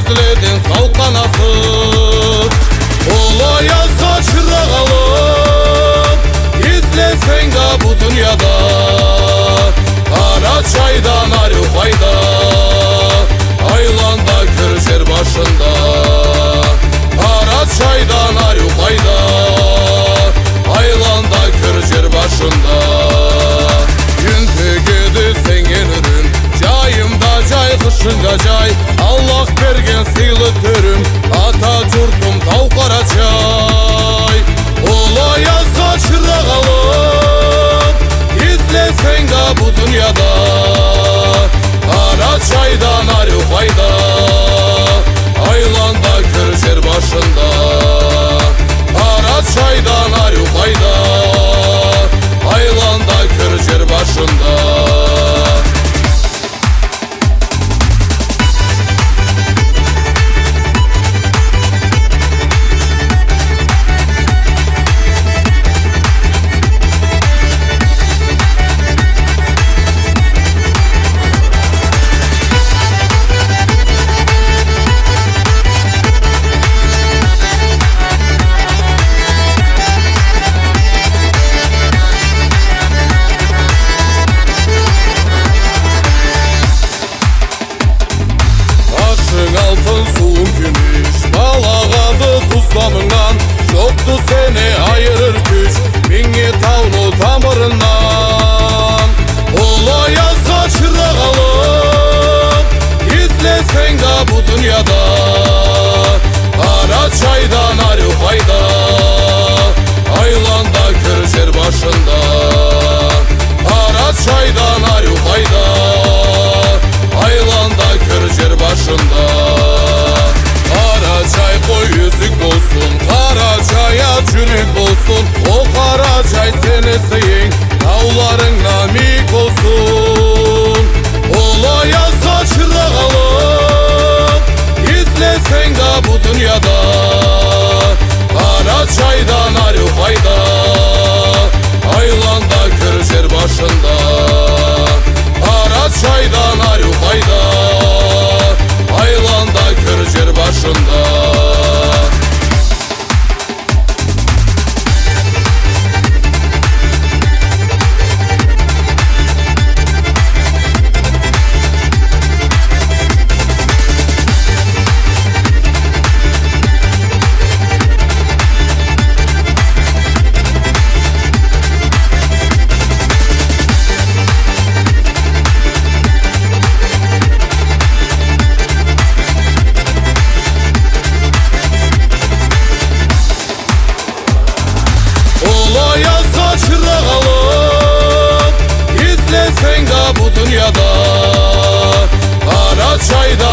izledin kalkanası. Ola yazda çırak alıp izlesen de bu dünyada, Karaçay'dan Arifay'da Aylanda Kırşehir başında. Karaçay'dan Arifay'da Aylanda Kırşehir başında. Güntü gidi sen gelirin cayımda cay, kışında cay. Allah bergen sıylı törüm Atatürk'üm Tav Karaçay. Ola yazda çırak alıp izlesen de bu dünyada, Karaçay'dan Arifay'da Aylanda Kırşehir başında. Karaçay'dan Arifay'da Aylanda Kırşehir başında. Altın suğun gümüş balağadı tuzlamından, çoktu seni ayırır güç Bingi tavlu tamırından. Ola yazda çırak alıp izlesen de bu dünyada, Karaçay'dan Arifay'da Aylanda Kırşehir başında. Karaçay'dan Arifay'da Aylanda Kırşehir başında. Karaçay koy yüzük olsun, Karaçay'a çürük olsun. O Karaçay seni seyin, tavların namik olsun. Ola yazda çırak alıp izlesen de bu dünyada, Karaçay'dan Arifay'da Aylanda Kırşehir başında. Karaçay'dan Arifay'da Aylanda Kırşehir başında. Ola yazda çırak alıp izlesen de bu dünyada, Karaçay'da